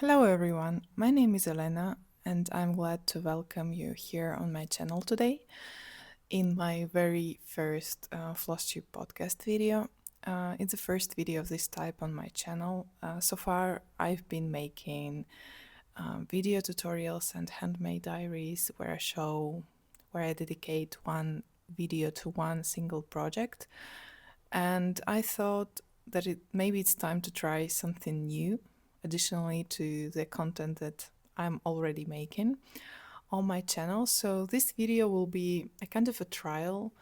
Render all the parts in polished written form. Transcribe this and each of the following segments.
Hello everyone, my name is Elena and I'm glad to welcome you here on my channel today in my very first flosstube podcast video. It's the first video of this type on my channel. So far I've been making video tutorials and handmade diaries where I dedicate one video to one single project, and I thought that maybe it's time to try something new additionally to the content that I'm already making on my channel. So this video will be a kind of a trial.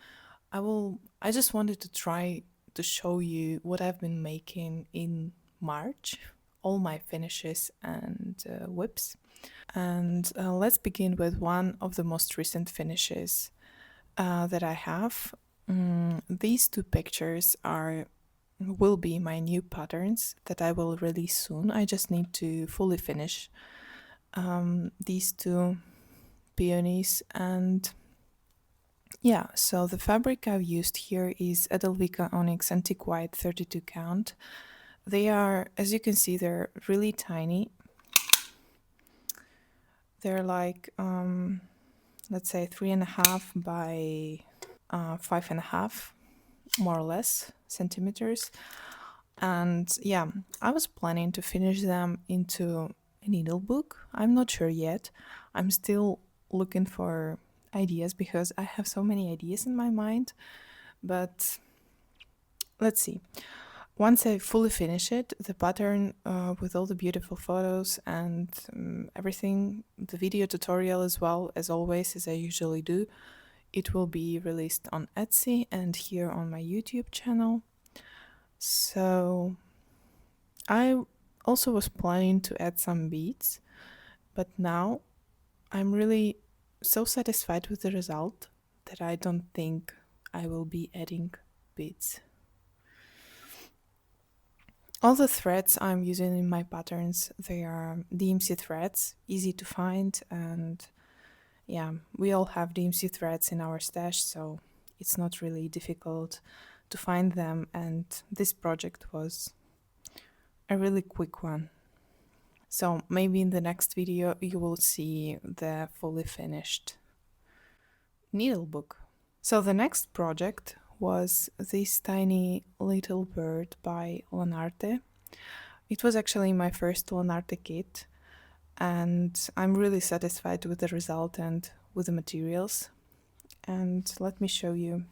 I just wanted to try to show you what I've been making in March, all my finishes and WIPs. And let's begin with one of the most recent finishes that I have. These two pictures will be my new patterns that I will release soon. I just need to fully finish these two peonies. And yeah, so the fabric I've used here is Edelvika Onyx Antique White 32 count. They are, as you can see, they're really tiny. They're like, let's say 3.5 by 5.5, more or less, centimeters. And yeah, I was planning to finish them into a needle book. I'm not sure yet. I'm still looking for ideas because I have so many ideas in my mind. But let's see. Once I fully finish it, the pattern with all the beautiful photos and everything, the video tutorial as well, as always, as I usually do, it will be released on Etsy and here on my YouTube channel. So I also was planning to add some beads, but now I'm really so satisfied with the result that I don't think I will be adding beads. All the threads I'm using in my patterns, they are DMC threads, easy to find, and yeah, we all have DMC threads in our stash, so it's not really difficult to find them, and this project was a really quick one. So maybe in the next video you will see the fully finished needle book. So the next project was this tiny little bird by Lanarte. It was actually my first Lanarte kit, and I'm really satisfied with the result and with the materials. And let me show you.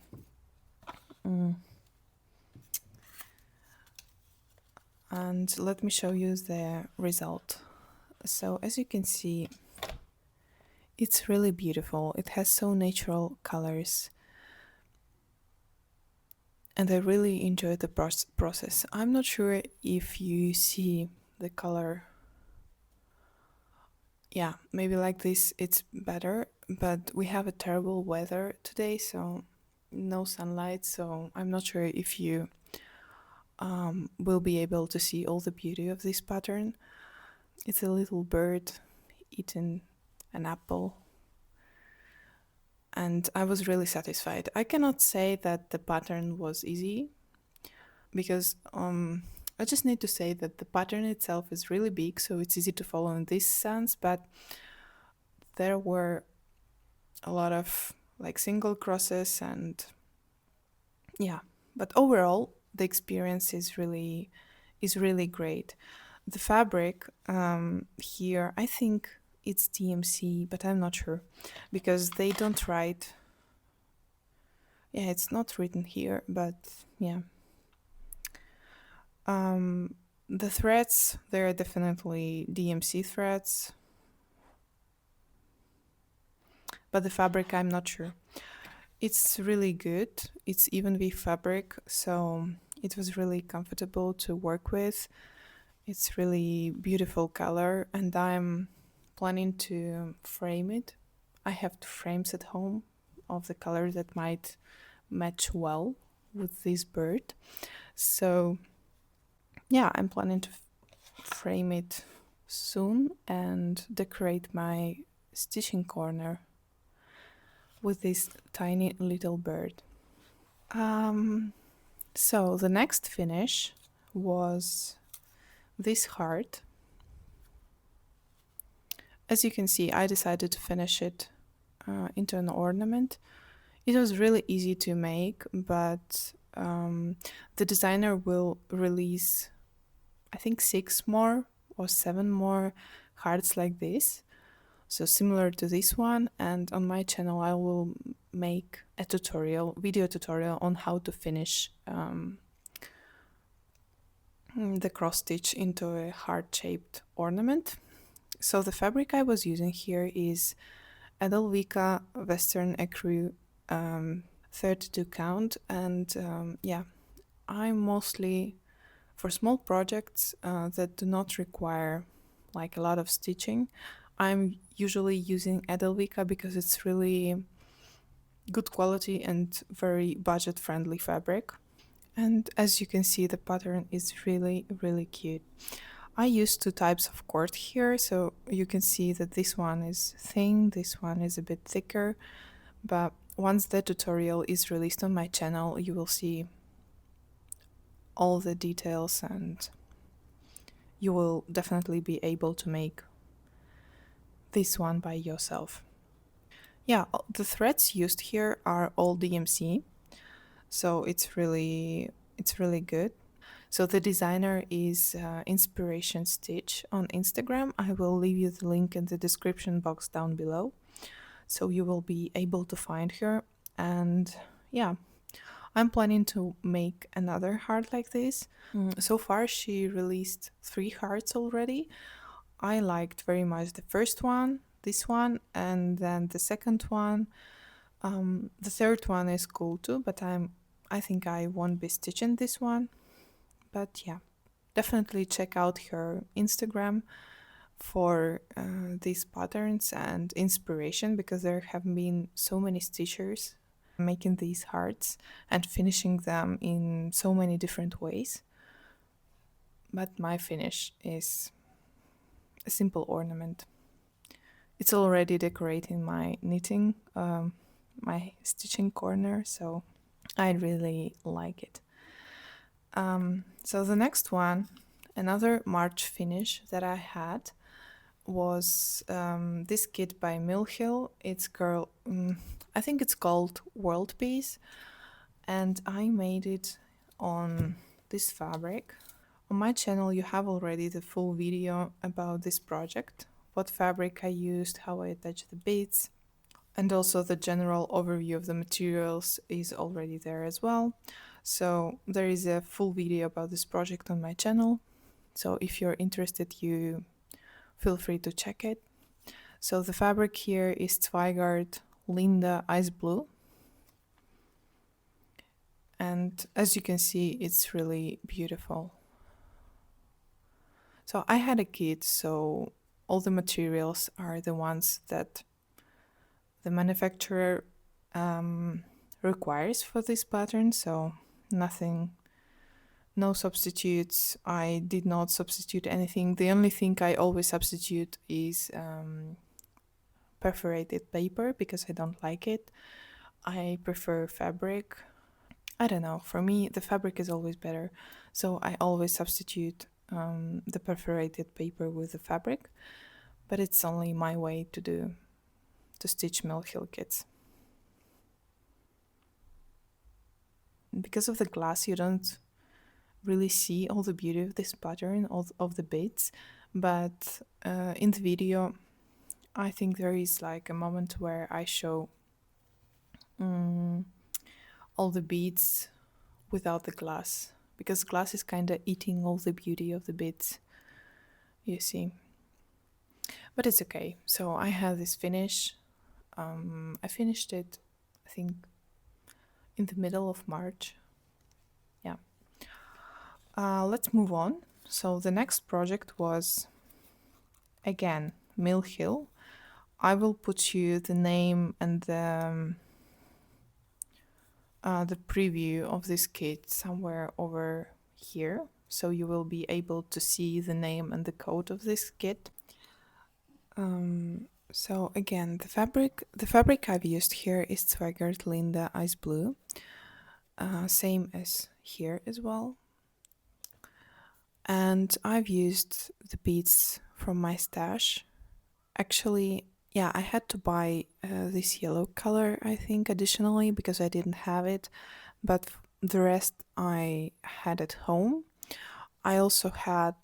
And let me show you the result. So as you can see, it's really beautiful. It has so natural colors. And I really enjoy the process. I'm not sure if you see the color. Yeah, maybe like this it's better, but we have a terrible weather today, so no sunlight, so I'm not sure if you will be able to see all the beauty of this pattern. It's a little bird eating an apple, and I was really satisfied. I cannot say that the pattern was easy because I just need to say that the pattern itself is really big, so it's easy to follow in this sense, but there were a lot of like single crosses and yeah, but overall the experience is really great. The fabric here, I think it's DMC, but I'm not sure because they don't write. Yeah, it's not written here, but yeah. The threads, they're definitely DMC threads, but the fabric, I'm not sure. It's really good. It's even with fabric, so it was really comfortable to work with. It's really beautiful color, and I'm planning to frame it. I have two frames at home of the color that might match well with this bird. So yeah, I'm planning to frame it soon and decorate my stitching corner with this tiny little bird. So the next finish was this heart. As you can see, I decided to finish it into an ornament. It was really easy to make, but the designer will release, I think, 6 more or 7 more hearts like this. So similar to this one, and on my channel I will make a video tutorial on how to finish the cross stitch into a heart-shaped ornament. So the fabric I was using here is Edelvika Western Ecru 32 count, and yeah, I'm mostly for small projects that do not require like a lot of stitching. I'm usually using Edelvika because it's really good quality and very budget friendly fabric. And as you can see, the pattern is really, really cute. I use 2 types of cord here, so you can see that this one is thin, this one is a bit thicker, but once the tutorial is released on my channel, you will see all the details and you will definitely be able to make this one by yourself. Yeah, the threads used here are all DMC, so it's really good. So the designer is Inspiration Stitch on Instagram. I will leave you the link in the description box down below, so you will be able to find her. And yeah, I'm planning to make another heart like this. So far, she released 3 hearts already. I liked very much the first one, this one, and then the second one. The third one is cool too, but I think I won't be stitching this one. But yeah, definitely check out her Instagram for these patterns and inspiration, because there have been so many stitchers making these hearts and finishing them in so many different ways. But my finish is a simple ornament. It's already decorating my knitting, my stitching corner, so I really like it. So the next one, another March finish that I had, was this kit by Mill Hill. I think it's called World Peace, and I made it on this fabric. On my channel you have already the full video about this project, what fabric I used, how I attached the beads, and also the general overview of the materials is already there as well. So there is a full video about this project on my channel. So if you're interested, you feel free to check it. So the fabric here is Zweigart Linda Ice Blue. And as you can see, it's really beautiful. So I had a kit, so all the materials are the ones that the manufacturer requires for this pattern, so nothing, no substitutes. I did not substitute anything. The only thing I always substitute is perforated paper, because I don't like it. I prefer fabric. I don't know, for me the fabric is always better, so I always substitute the perforated paper with the fabric, but it's only my way to stitch Mill Hill kits. Because of the glass, you don't really see all the beauty of this pattern, of the bits, but in the video I think there is like a moment where I show all the beads without the glass, because glass is kind of eating all the beauty of the bits, you see. But it's okay. So I have this finish. I finished it, I think, in the middle of March. Yeah. Let's move on. So the next project was, again, Mill Hill. I will put you the name and the preview of this kit somewhere over here, so you will be able to see the name and the code of this kit. So again, the fabric I've used here is Zweigart Linda Ice Blue, same as here as well. And I've used the beads from my stash, Actually, yeah, I had to buy this yellow color, I think, additionally because I didn't have it, but the rest I had at home. I also had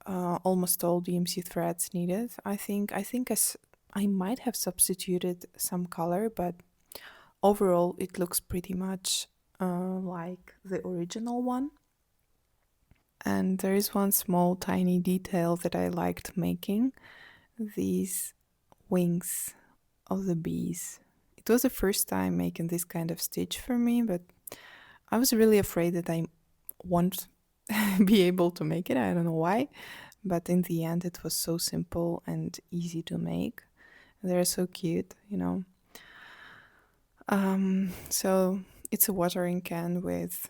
almost all DMC threads needed. I might have substituted some color, but overall it looks pretty much like the original one. And there is one small tiny detail that I liked making, these wings of the bees. It was the first time making this kind of stitch for me, but I was really afraid that I won't be able to make it. I don't know why, but in the end, it was so simple and easy to make. They're so cute, you know. So it's a watering can with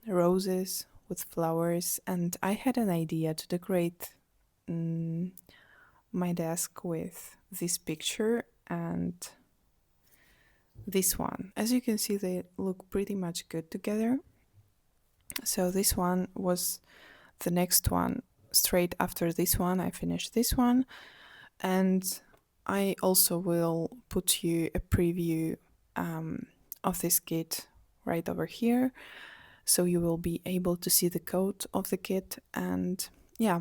roses, with flowers, and I had an idea to decorate mm, my desk with this picture and this one. As you can see, they look pretty much good together. So this one was the next one. Straight after this one, I finished this one, and I also will put you a preview of this kit right over here, so you will be able to see the code of the kit. And yeah,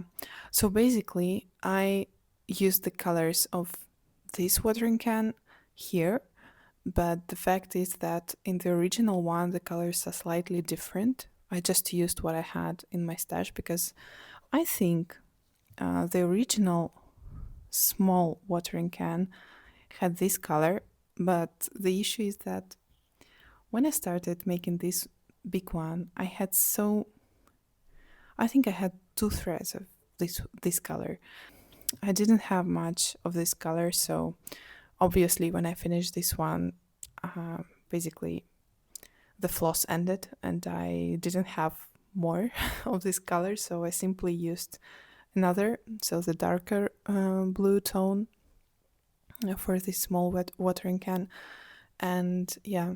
so basically I used the colors of this watering can here, but the fact is that in the original one the colors are slightly different. I just used what I had in my stash because I think the original small watering can had this color, but the issue is that when I started making this big one, I think I had two threads of this color. I didn't have much of this color, so obviously when I finished this one, basically the floss ended and I didn't have more of this color, so I simply used another, so the darker blue tone for this small watering can. And yeah,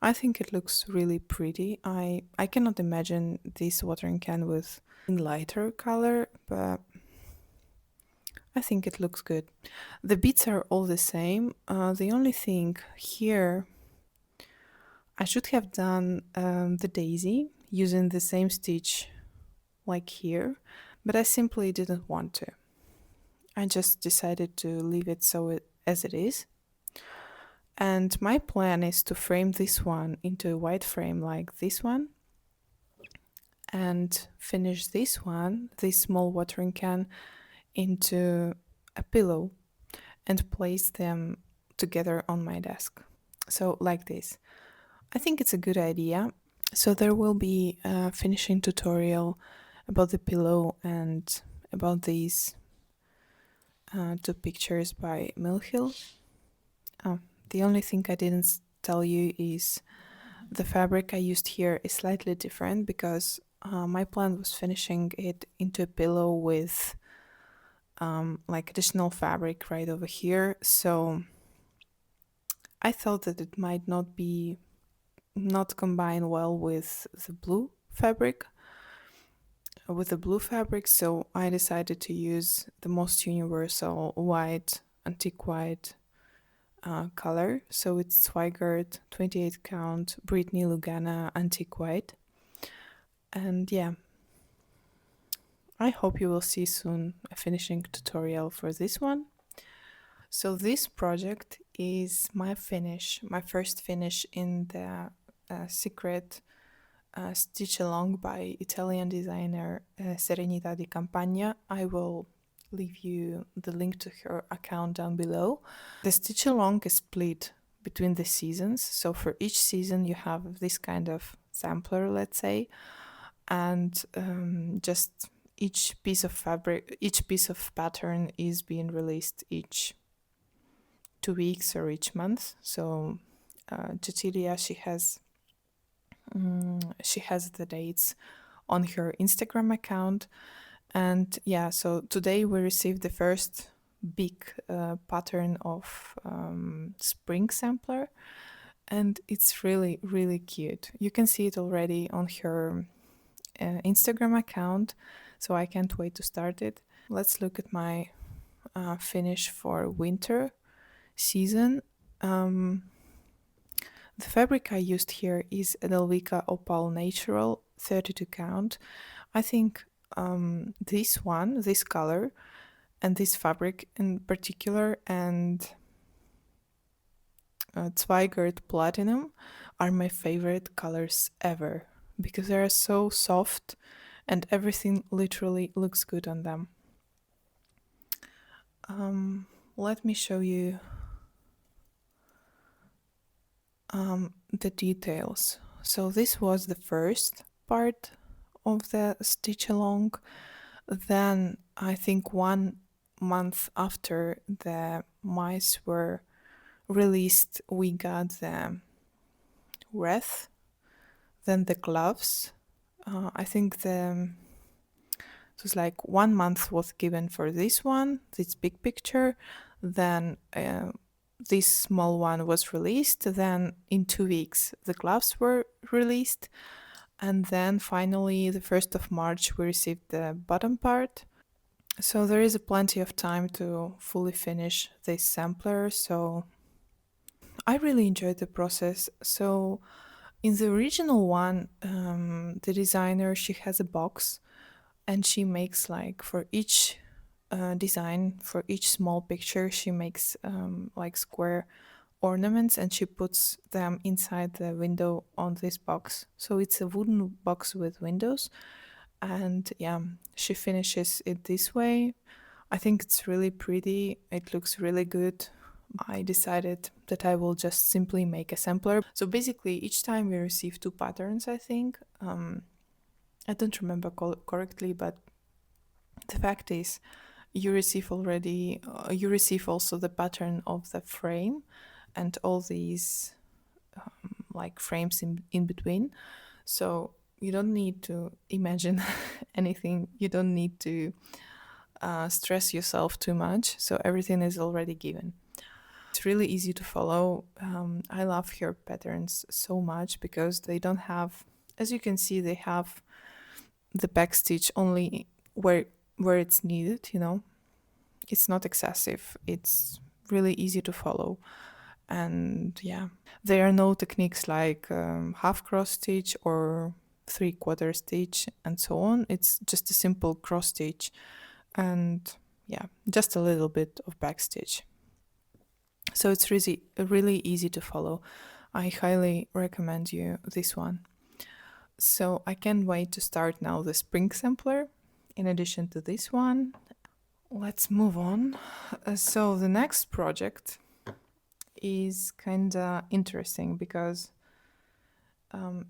I think it looks really pretty. I cannot imagine this watering can with lighter color, but I think it looks good. The beads are all the same. The only thing here, I should have done the daisy using the same stitch like here, but I simply didn't want to. I just decided to leave it as it is. And my plan is to frame this one into a white frame like this one and finish this one, this small watering can, into a pillow and place them together on my desk. So, like this. I think it's a good idea. So, there will be a finishing tutorial about the pillow and about these two pictures by Millhill. The only thing I didn't tell you is the fabric I used here is slightly different because my plan was finishing it into a pillow with like additional fabric right over here. So I thought that it might not combine well with the blue fabric. So I decided to use the most universal white, antique white color. So it's Swigert 28 count Brittany Lugana antique white. And yeah, I hope you will see soon a finishing tutorial for this one. So this project is my first finish in the secret stitch along by Italian designer Serenità di Campagna. I will leave you the link to her account down below. The stitch along is split between the seasons. So for each season you have this kind of sampler, let's say, and just each piece of pattern is being released each 2 weeks or each month. So Cecilia, she has the dates on her Instagram account. And yeah, so today we received the first big pattern of spring sampler, and it's really, really cute. You can see it already on her Instagram account, so I can't wait to start it. Let's look at my finish for winter season. Um, the fabric I used here is Edelvika Opal Natural 32 count. I think this one, this color, and this fabric in particular, and Zweigert Platinum are my favorite colors ever because they are so soft and everything literally looks good on them. Let me show you the details. So this was the first part of the stitch along. Then I think 1 month after the mice were released, we got the wreath, then the gloves. I think it was like 1 month was given for this one, this big picture. Then this small one was released. Then in 2 weeks, the gloves were released. And then finally, the 1st of March, we received the bottom part. So there is plenty of time to fully finish this sampler. So I really enjoyed the process. So in the original one, the designer, she has a box and she makes like for each design, for each small picture, she makes like square ornaments and she puts them inside the window on this box. So it's a wooden box with windows. And yeah, she finishes it this way. I think it's really pretty. It looks really good. I decided that I will just simply make a sampler. So basically, each time we receive two patterns, I think. I don't remember correctly, but the fact is, you receive you receive also the pattern of the frame and all these like frames in between. So you don't need to imagine anything. You don't need to stress yourself too much. So everything is already given. It's really easy to follow. I love her patterns so much because they don't have, as you can see, they have the back stitch only where it's needed. It's not excessive. It's really easy to follow. And yeah, there are no techniques like half cross stitch or 3/4 stitch and so on. It's just a simple cross stitch and yeah, just a little bit of back stitch. So it's really easy to follow. I highly recommend you this one. So I can't wait to start now the spring sampler in addition to this one. Let's move on. So the next project is kind of interesting because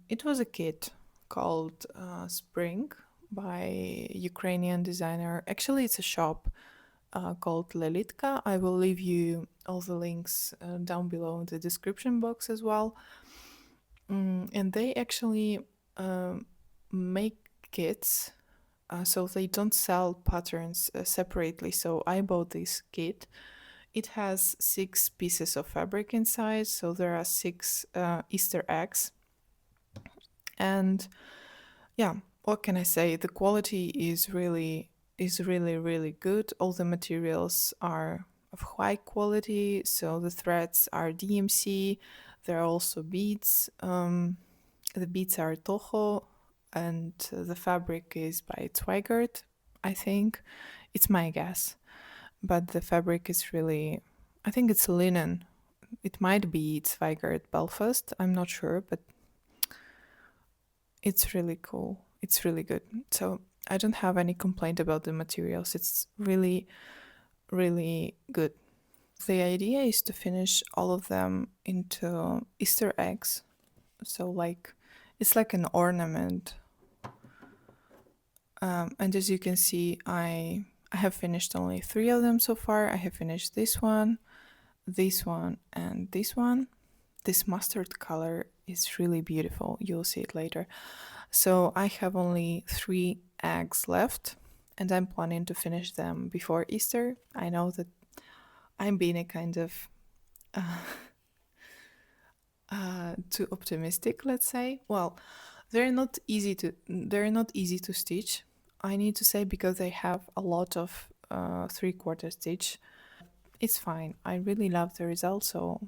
it was a kit called Spring by Ukrainian designer. Actually, it's a shop called Lelitka. I will leave you all the links down below in the description box as well. And they actually make kits, so they don't sell patterns separately. So I bought this kit. It has 6 pieces of fabric inside, so there are 6 Easter eggs. And yeah, what can I say? The quality is really good. All the materials are of high quality, so the threads are DMC. There are also beads. The beads are Toho, and the fabric is by Zweigert, I think. It's my guess. But the fabric is really, I think it's linen. It might be Zweigert Belfast, I'm not sure, but it's really cool. It's really good. So I don't have any complaint about the materials. It's really, really good. The idea is to finish all of them into Easter eggs. So like, it's like an ornament. And as you can see, I have finished only 3 of them so far. I have finished this one, and this one. This mustard color is really beautiful. You'll see it later. So I have only 3 eggs left, and I'm planning to finish them before Easter. I know that I'm being a kind of too optimistic, let's say. Well, they're not easy to stitch, I need to say, because they have a lot of 3/4 stitch. It's fine. I really love the result, so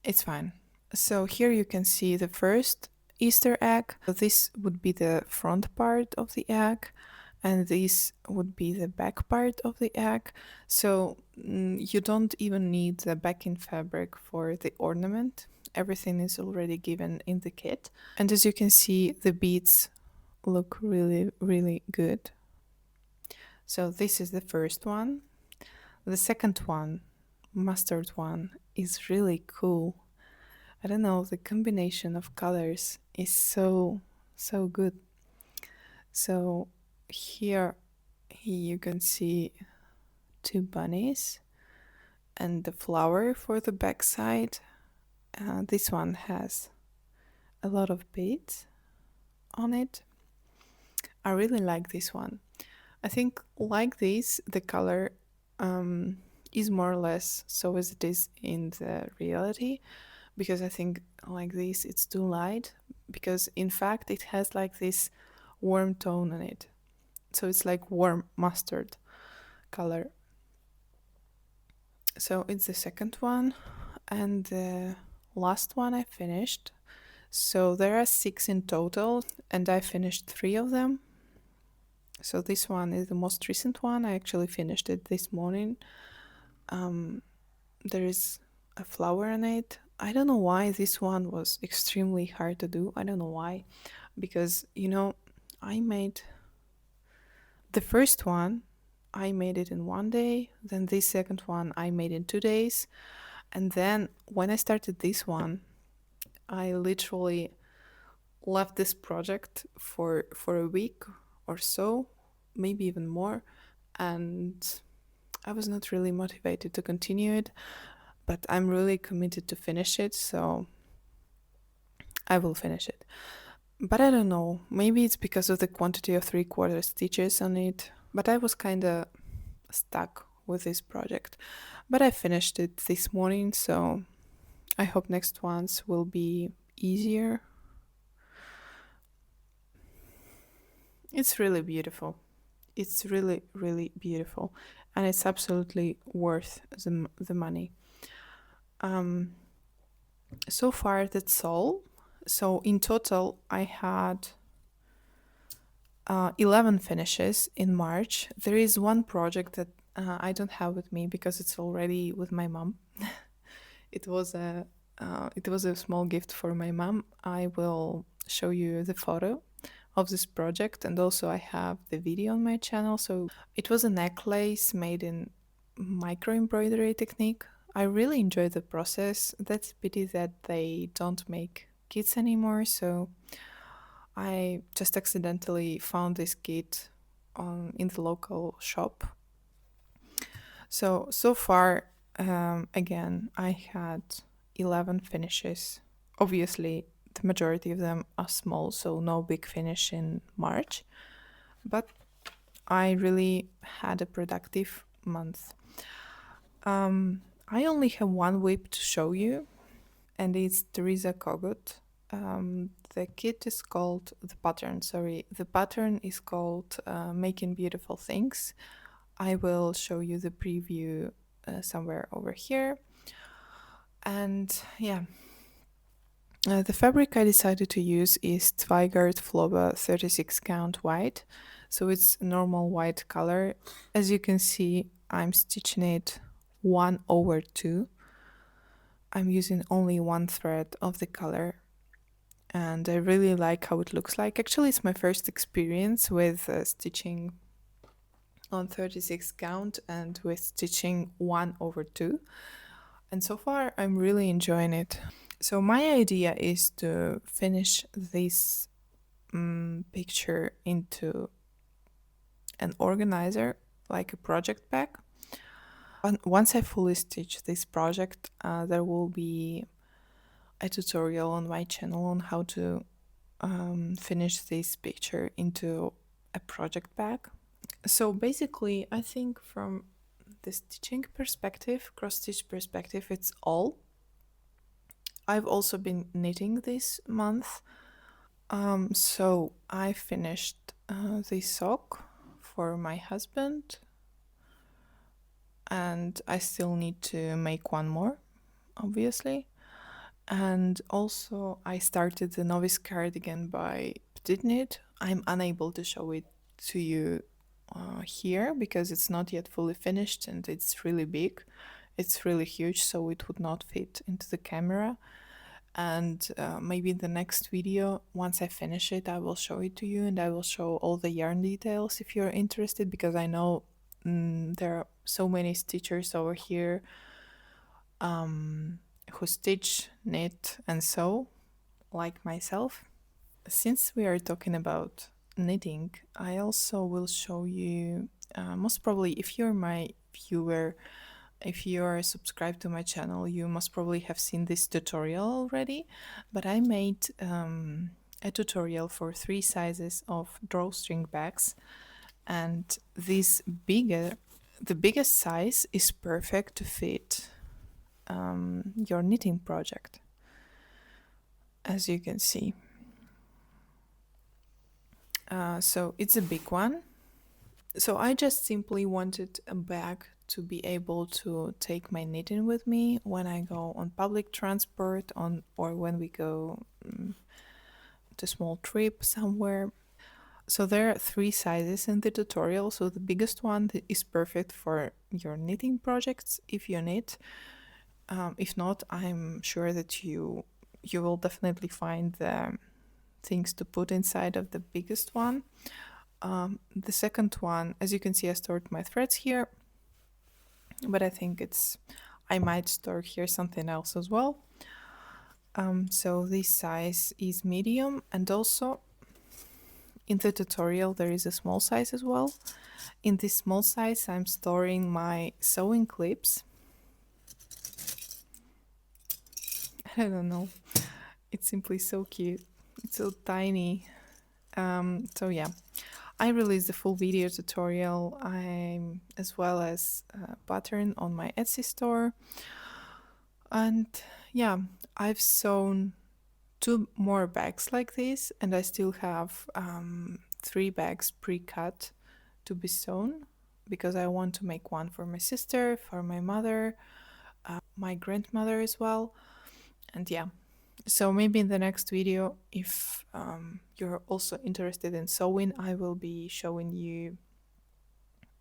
it's fine. So here you can see the first Easter egg. So this would be the front part of the egg, and this would be the back part of the egg. So you don't even need the backing fabric for the ornament. Everything is already given in the kit. And as you can see, the beads look really, really good. So this is the first one. The second one, mustard one, is really cool. I don't know, the combination of colors is so good. So here you can see two bunnies and the flower for the backside. This one has a lot of beads on it. I really like this one. I think like this, the color is more or less so as it is in the reality, because I think like this it's too light, because in fact it has like this warm tone in it. So it's like warm mustard color. So it's the second one, and the last one I finished. So there are 6 in total, and I finished 3 of them. So this one is the most recent one. I actually finished it this morning. There is a flower in it. I don't know why this one was extremely hard to do. I don't know why. Because, I made the first one, I made it in 1 day. Then this second one, I made in 2 days. And then when I started this one, I literally left this project for a week or so, maybe even more. And I was not really motivated to continue it, but I'm really committed to finish it, so I will finish it. But I don't know, maybe it's because of the quantity of 3/4 stitches on it, but I was kind of stuck with this project. But I finished it this morning, so I hope next ones will be easier. It's really beautiful. It's really, really beautiful, and it's absolutely worth the money. So far, that's all. So in total, I had 11 finishes in March. There is one project that I don't have with me because it's already with my mom. It was a small gift for my mom. I will show you the photo of this project, and also I have the video on my channel. So it was a necklace made in micro embroidery technique. I really enjoyed the process. That's a pity that they don't make kits anymore, so I just accidentally found this kit in the local shop. So far, again, I had 11 finishes. Obviously, the majority of them are small, so no big finish in March. But I really had a productive month. I only have one WIP to show you, and it's Teresa Kogut. The kit is called the pattern is called Making Beautiful Things. I will show you the preview somewhere over here. And yeah, the fabric I decided to use is Zweigart Floba 36 count white. So it's normal white color. As you can see, I'm stitching it 1/2. I'm using only one thread of the color, and I really like how it looks like. Actually, it's my first experience with stitching on 36 count and with stitching 1/2, and so far I'm really enjoying it. So my idea is to finish this picture into an organizer, like a project bag. Once I fully stitch this project, there will be a tutorial on my channel on how to finish this picture into a project bag. So basically, I think from the stitching perspective, cross stitch perspective, it's all. I've also been knitting this month. So I finished this sock for my husband, and I still need to make one more, obviously. And also, I started the novice cardigan by Petite Knit. I'm unable to show it to you here because it's not yet fully finished and it's really big. It's really huge, so it would not fit into the camera. And maybe in the next video, once I finish it, I will show it to you and I will show all the yarn details if you're interested, because I know there are so many stitchers over here who stitch, knit, and sew, like myself. Since we are talking about knitting, I also will show you, most probably, if you're my viewer, if you are subscribed to my channel, you must probably have seen this tutorial already, but I made a tutorial for 3 sizes of drawstring bags, and the biggest size is perfect to fit your knitting project, as you can see. So it's a big one. So I just simply wanted a bag to be able to take my knitting with me when I go on public transport or when we go to small trip somewhere. So there are 3 sizes in the tutorial. So the biggest one is perfect for your knitting projects if you knit. If not, I'm sure that you will definitely find the things to put inside of the biggest one. The second one, as you can see, I stored my threads here, but I think I might store here something else as well. So this size is medium, and also in the tutorial there is a small size as well. In this small size I'm storing my sewing clips. I don't know, it's simply so cute, it's so tiny. So yeah, I released the full video tutorial, as well as a pattern on my Etsy store. And yeah, I've sewn 2 more bags like this, and I still have 3 bags pre-cut to be sewn, because I want to make one for my sister, for my mother, my grandmother as well. And yeah, so maybe in the next video, if you're also interested in sewing, I will be showing you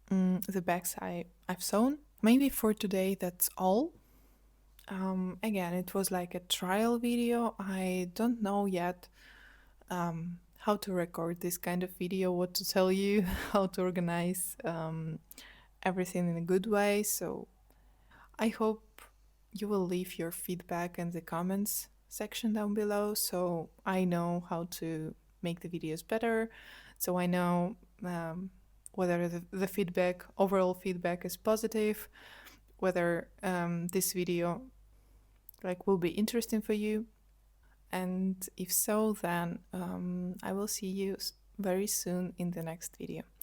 the bags I've sewn. Maybe for today that's all. Again, it was like a trial video. I don't know yet how to record this kind of video, what to tell you, how to organize everything in a good way. So I hope you will leave your feedback in the comments section down below, so I know how to make the videos better, so I know whether the feedback, overall feedback, is positive, whether this video will be interesting for you, and if so, then I will see you very soon in the next video.